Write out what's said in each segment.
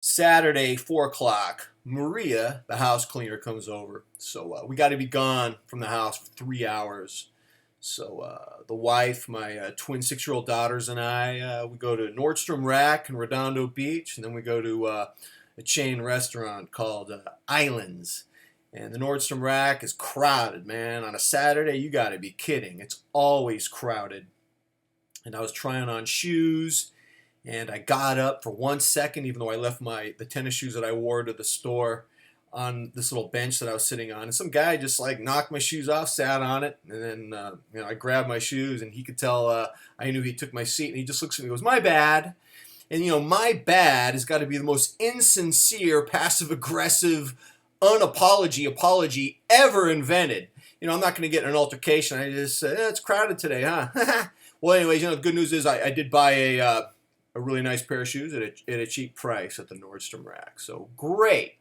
Saturday, 4 o'clock, Maria, the house cleaner, comes over. So we got to be gone from the house for 3 hours. So the wife, my twin 6-year-old daughters, and I, we go to Nordstrom Rack in Redondo Beach, and then we go to a chain restaurant called Islands. And the Nordstrom Rack is crowded, man. On a Saturday, you got to be kidding. It's always crowded. And I was trying on shoes, and I got up for 1 second, even though I left the tennis shoes that I wore to the store on this little bench that I was sitting on. And some guy just like knocked my shoes off, sat on it, and then I grabbed my shoes, and he could tell I knew he took my seat, and he just looks at me and goes, "My bad." And my bad has got to be the most insincere, passive-aggressive, apology ever invented. I'm not going to get in an altercation. I just said, it's crowded today, huh? Well, anyways, the good news is I did buy a really nice pair of shoes at a cheap price at the Nordstrom Rack. So great.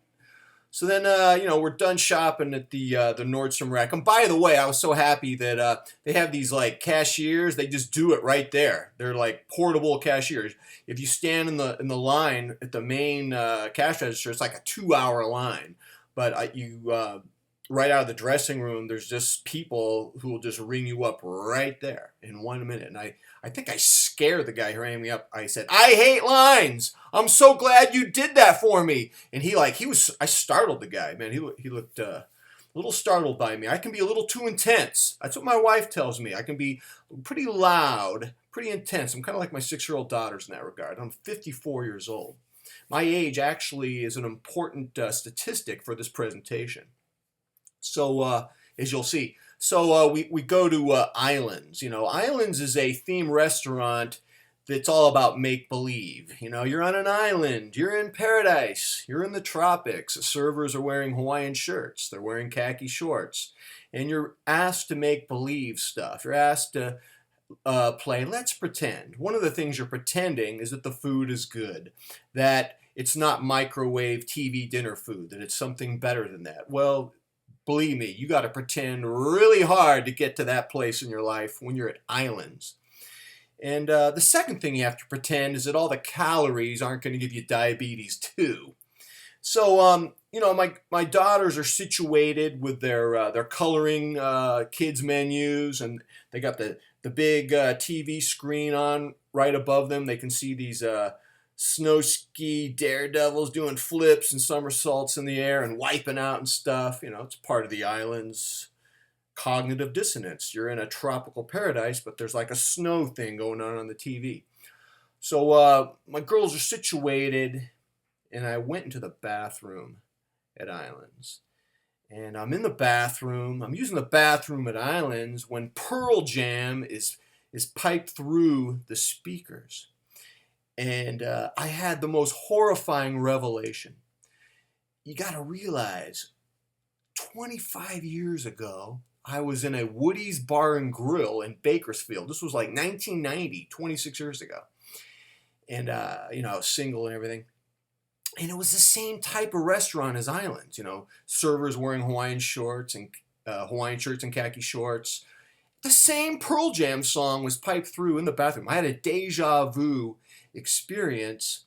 So then, we're done shopping at the Nordstrom Rack. And by the way, I was so happy that they have these like cashiers. They just do it right there. They're like portable cashiers. If you stand in the line at the main cash register, it's like a 2-hour line. But right out of the dressing room, there's just people who will just ring you up right there in 1 minute. And I think I scared the guy who rang me up. I said, "I hate lines. I'm so glad you did that for me." And I startled the guy, man. He looked a little startled by me. I can be a little too intense. That's what my wife tells me. I can be pretty loud, pretty intense. I'm kind of like my 6-year-old daughters in that regard. I'm 54 years old. My age actually is an important statistic for this presentation. So, as you'll see, we go to Islands. Islands is a theme restaurant that's all about make-believe. You're on an island. You're in paradise. You're in the tropics. The servers are wearing Hawaiian shirts. They're wearing khaki shorts. And you're asked to make believe stuff. You're asked to play Let's Pretend. One of the things you're pretending is that the food is good, that it's not microwave TV dinner food, that it's something better than that. Well, believe me, you got to pretend really hard to get to that place in your life when you're at Islands. And the second thing you have to pretend is that all the calories aren't going to give you diabetes too. So, my daughters are situated with their coloring kids menus, and they got the big TV screen on right above them. They can see these snow ski daredevils doing flips and somersaults in the air and wiping out and stuff. It's part of the island's cognitive dissonance. You're in a tropical paradise, but there's like a snow thing going on the TV. So my girls are situated, and I went into the bathroom at Islands. And I'm in the bathroom. I'm using the bathroom at Islands when Pearl Jam is piped through the speakers. And I had the most horrifying revelation. You got to realize, 25 years ago, I was in a Woody's Bar and Grill in Bakersfield. This was like 1990, 26 years ago. And, I was single and everything. And it was the same type of restaurant as Islands. Servers wearing Hawaiian shirts and khaki shorts. The same Pearl Jam song was piped through in the bathroom. I had a deja vu experience,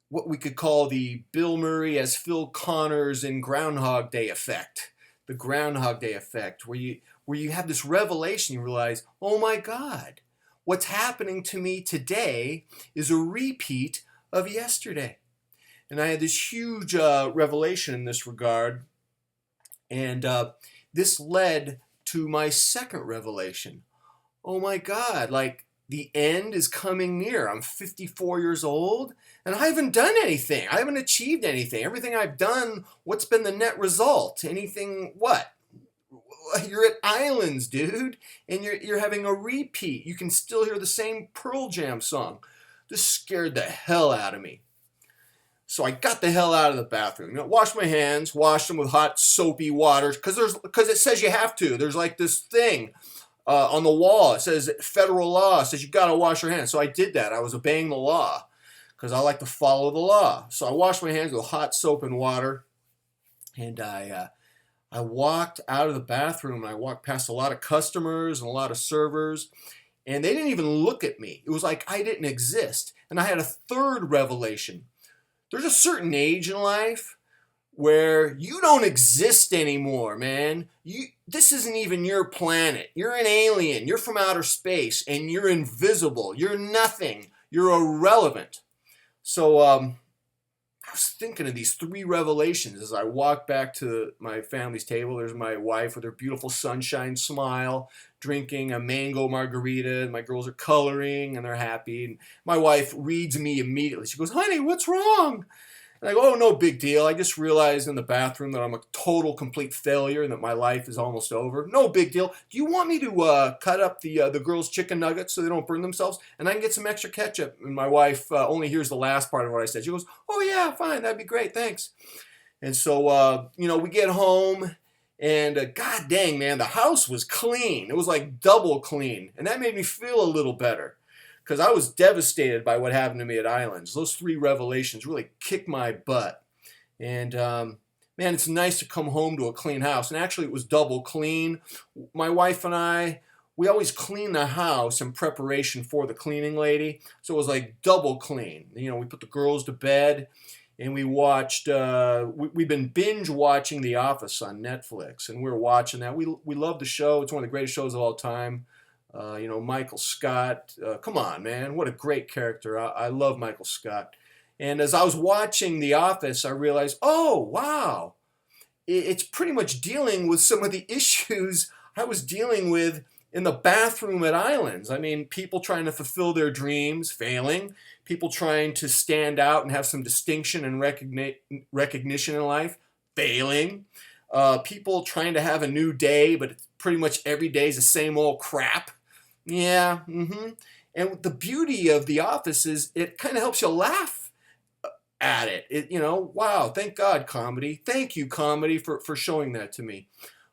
what we could call the Bill Murray as Phil Connors in Groundhog Day effect. The Groundhog Day effect, where you have this revelation, you realize, oh my God, what's happening to me today is a repeat of yesterday. And I had this huge revelation in this regard, and this led to my second revelation. Oh my God, like the end is coming near. I'm 54 years old, and I haven't done anything. I haven't achieved anything. Everything I've done, what's been the net result? Anything, what? You're at Islands, dude, and you're having a repeat. You can still hear the same Pearl Jam song. This scared the hell out of me. So I got the hell out of the bathroom. Washed my hands, washed them with hot soapy water, because it says you have to. There's like this thing on the wall. It says federal law. It says you got to wash your hands. So I did that. I was obeying the law because I like to follow the law. So I washed my hands with hot soap and water, and I walked out of the bathroom. And I walked past a lot of customers and a lot of servers, and they didn't even look at me. It was like I didn't exist. And I had a third revelation. there's a certain age in life where you don't exist anymore, man. This isn't even your planet. You're an alien. You're from outer space, and you're invisible. You're nothing. You're irrelevant. So I was thinking of these three revelations as I walked back to my family's table. There's my wife with her beautiful sunshine smile, drinking a mango margarita. And my girls are coloring, and they're happy. And my wife reads me immediately. She goes, "Honey, what's wrong?" And I go, "Oh, no big deal. I just realized in the bathroom that I'm a total, complete failure and that my life is almost over. No big deal. Do you want me to cut up the girls' chicken nuggets so they don't burn themselves? And I can get some extra ketchup." And my wife only hears the last part of what I said. She goes, "Oh, yeah, fine. That'd be great. Thanks." And so, we get home. And god dang, man, the house was clean. It was like double clean. And that made me feel a little better, because I was devastated by what happened to me at Islands. Those three revelations really kicked my butt. And man, it's nice to come home to a clean house. And actually, it was double clean. My wife and I, we always clean the house in preparation for the cleaning lady. So it was like double clean. We put the girls to bed, and we watched, we've been binge watching The Office on Netflix. And we were watching that. We love the show. It's one of the greatest shows of all time. Michael Scott, come on, man, what a great character. I love Michael Scott. And as I was watching The Office, I realized, oh, wow, it's pretty much dealing with some of the issues I was dealing with in the bathroom at Islands. I mean, people trying to fulfill their dreams, failing. People trying to stand out and have some distinction and recognition in life, failing. People trying to have a new day, but pretty much every day is the same old crap. Yeah, And the beauty of The Office is it kind of helps you laugh at it. Wow, thank God, comedy. Thank you, comedy, for showing that to me.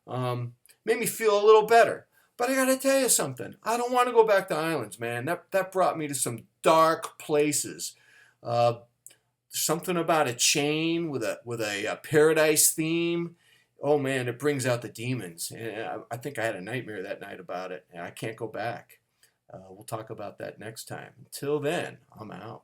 Made me feel a little better. But I got to tell you something. I don't want to go back to Islands, man. That brought me to some dark places. Something about a chain with a paradise theme. Oh, man, it brings out the demons. And I think I had a nightmare that night about it, and I can't go back. We'll talk about that next time. Until then, I'm out.